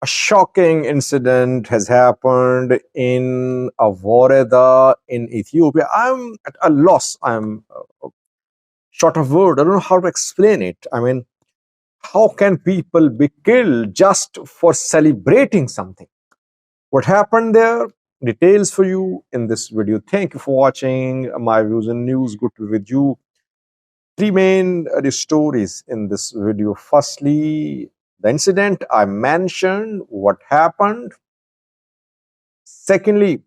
A shocking incident has happened in Avoreda in Ethiopia. I'm at a loss. I'm short of word. I don't know how to explain it. I mean, how can people be killed just for celebrating something? What happened there? Details for you in this video. Thank you for watching my views and news. Good to be with you. Three main stories in this video. Firstly, the incident I mentioned, what happened. Secondly,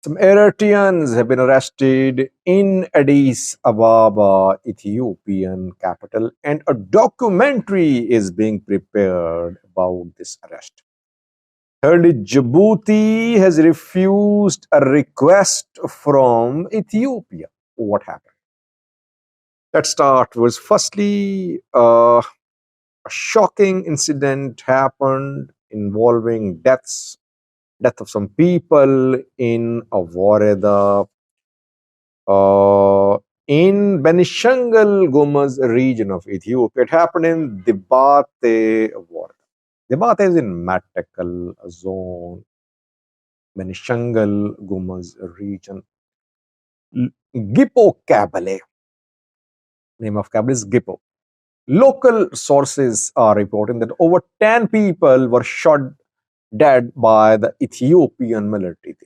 some Eritreans have been arrested in Addis Ababa, Ethiopian capital, and a documentary is being prepared about this arrest. Thirdly, Djibouti has refused a request from Ethiopia. What happened? Let's start with firstly, a shocking incident happened involving death of some people in Avoreda, in Benishangal Gumuz region of Ethiopia. It happened in Djibouti, Avoreda. Djibouti is in Matakal zone, Benishangal Gumuz region. Gippo Kabale, name of Kabale is Gippo. Local sources are reporting that over 10 people were shot dead by the Ethiopian military.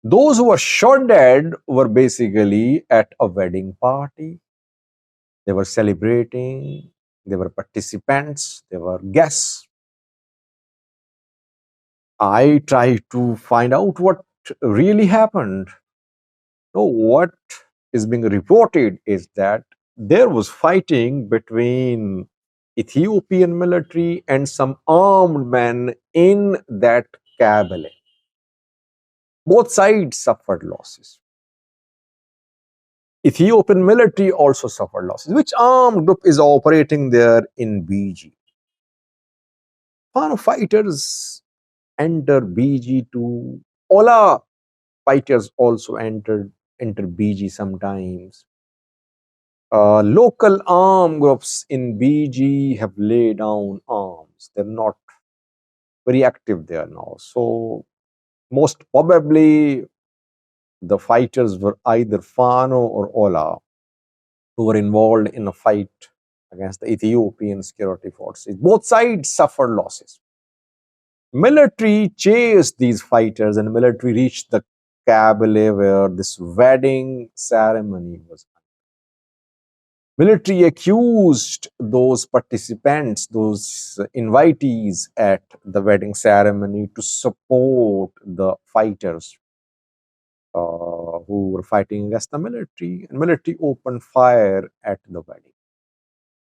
Those who were shot dead were basically at a wedding party. They were celebrating, they were participants, they were guests. I tried to find out what really happened. No, what is being reported is that there was fighting between Ethiopian military and some armed men in that cabale. Both sides suffered losses. Ethiopian military also suffered losses. Which armed group is operating there in BG? Fano fighters enter BG to Ola fighters also enter BG sometimes. Local armed groups in BG have laid down arms. They're not very active there now. So most probably the fighters were either Fano or Ola who were involved in a fight against the Ethiopian security forces. Both sides suffered losses. Military chased these fighters and military reached the cabale where this wedding ceremony was. Military accused those participants, those invitees at the wedding ceremony to support the fighters who were fighting against the military, and military opened fire at the wedding.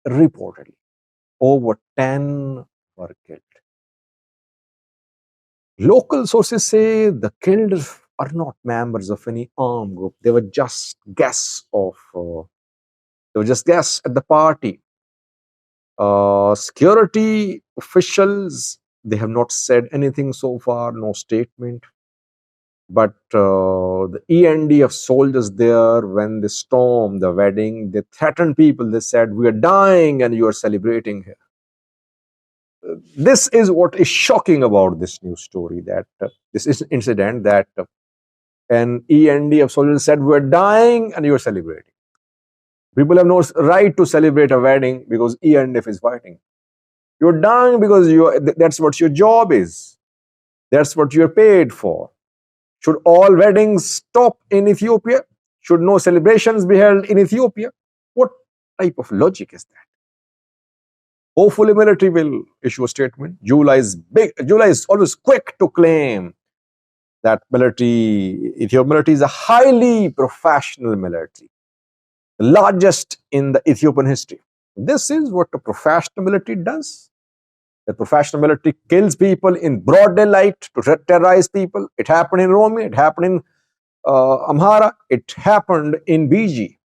Reportedly, over 10 were killed. Local sources say the killed are not members of any armed group. They were just guests of. They were just guests at the party. Security officials, they have not said anything so far. No statement. But the END of soldiers there, when they stormed the wedding, they threatened people. They said, "We are dying, and you are celebrating here." This is what is shocking about this news story, that this is incident that an END of soldiers said, "We are dying and you are celebrating." People have no right to celebrate a wedding because ENF is fighting. You're dying because that's what your job is. That's what you're paid for. Should all weddings stop in Ethiopia? Should no celebrations be held in Ethiopia? What type of logic is that? Hopefully, military will issue a statement. July is always quick to claim that Ethiopian military is a highly professional military, the largest in the Ethiopian history. This is what a professional military does. The professional military kills people in broad daylight to terrorize people. It happened in Romi, it happened in Amhara, it happened in BG.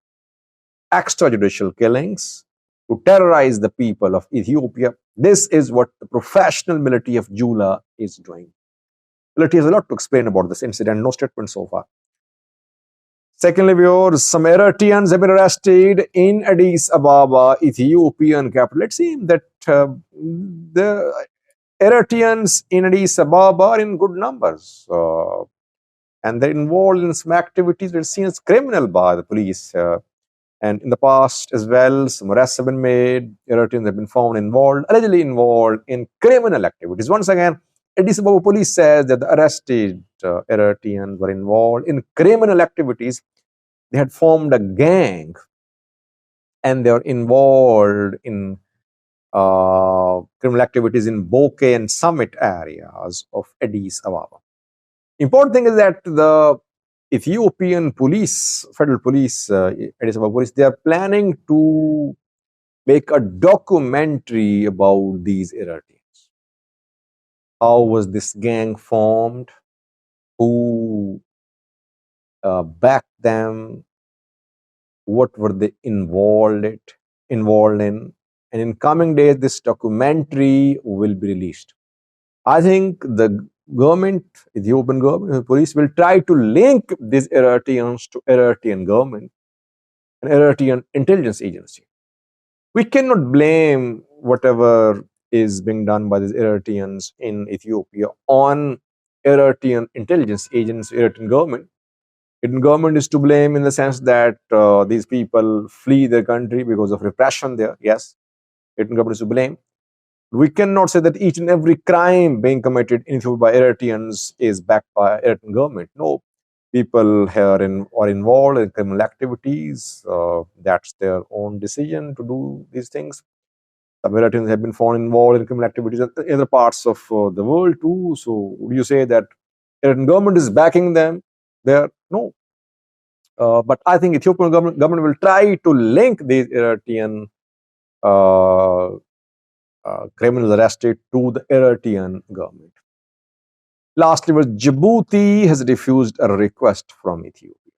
Extrajudicial killings to terrorize the people of Ethiopia. This is what the professional military of Jula is doing. Military has a lot to explain about this incident, no statement so far. Secondly, viewers, some Eritreans have been arrested in Addis Ababa, Ethiopian capital. It seems that the Eritreans in Addis Ababa are in good numbers, and they're involved in some activities that are seen as criminal by the police. And in the past as well, some arrests have been made. Eritreans have been found involved, allegedly involved in criminal activities. Once again, Addis Ababa police says that the arrested Eritreans were involved in criminal activities. They had formed a gang, and they were involved in criminal activities in Boke and Summit areas of Addis Ababa. Important thing is that the Ethiopian police, federal police, Addis Ababa police, they are planning to make a documentary about these Eritreans. How was this gang formed? Who backed them? What were they involved in? And in coming days, this documentary will be released. I think the government, Ethiopian government, the police will try to link these Eritreans to Eritrean government and Eritrean intelligence agency. We cannot blame whatever is being done by these Eritreans in Ethiopia on Eritrean intelligence agents, Eritrean government. Indian government is to blame in the sense that these people flee their country because of repression there. Yes, Indian government is to blame. We cannot say that each and every crime being committed in Ethiopia by Eritreans is backed by Eritrean government. No, people here are involved in criminal activities. That's their own decision to do these things. Some Eritreans have been found involved in criminal activities in other parts of the world too. So would you say that Eritrean government is backing them there? No. But I think Ethiopian government will try to link these Eritrean uh, criminals arrested to the Eritrean government. Lastly, was Djibouti has refused a request from Ethiopia.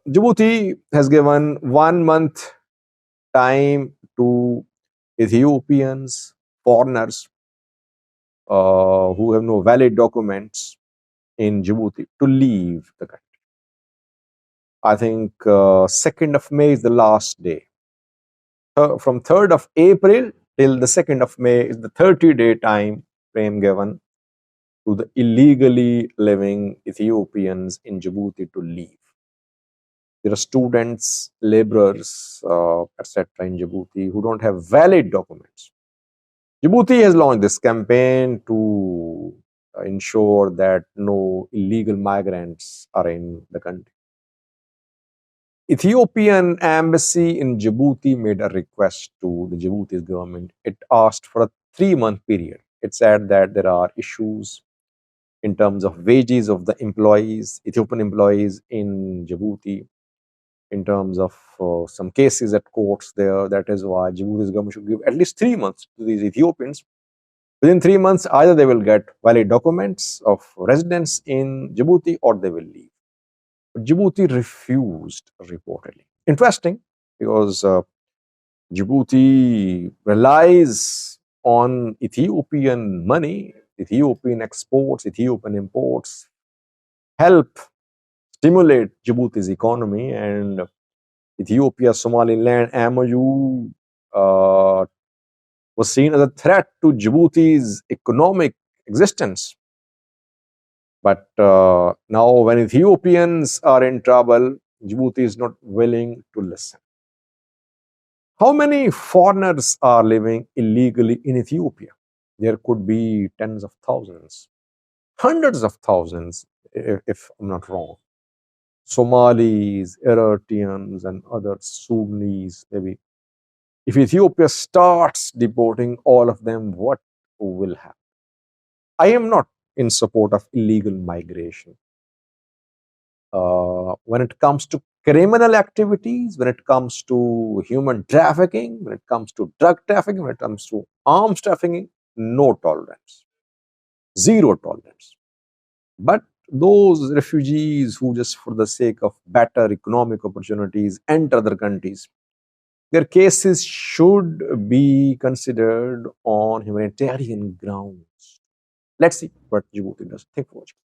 Djibouti has given 1 month time to Ethiopians, foreigners who have no valid documents in Djibouti to leave the country. I think 2nd of May is the last day. From 3rd of April till the 2nd of May is the 30-day time frame given to the illegally living Ethiopians in Djibouti to leave. There are students, laborers, etc. in Djibouti who don't have valid documents. Djibouti has launched this campaign to ensure that no illegal migrants are in the country. Ethiopian embassy in Djibouti made a request to the Djibouti's government. It asked for a 3-month period. It said that there are issues in terms of wages of the employees, Ethiopian employees in Djibouti, in terms of some cases at courts there. That is why Djibouti's government should give at least 3 months to these Ethiopians. Within 3 months, either they will get valid documents of residence in Djibouti or they will leave. But Djibouti refused reportedly. Interesting, because Djibouti relies on Ethiopian money, Ethiopian exports, Ethiopian imports, help stimulate Djibouti's economy, and Ethiopia, Somaliland, MOU was seen as a threat to Djibouti's economic existence. But now, when Ethiopians are in trouble, Djibouti is not willing to listen. How many foreigners are living illegally in Ethiopia? There could be tens of thousands, hundreds of thousands, if I'm not wrong. Somalis, Eritreans, and other Sudanese, maybe. If Ethiopia starts deporting all of them, what will happen? I am not in support of illegal migration. When it comes to criminal activities, when it comes to human trafficking, when it comes to drug trafficking, when it comes to arms trafficking, no tolerance, zero tolerance. But those refugees who just for the sake of better economic opportunities enter other countries, their cases should be considered on humanitarian grounds. Let's see what Djibouti does. Thank you for watching.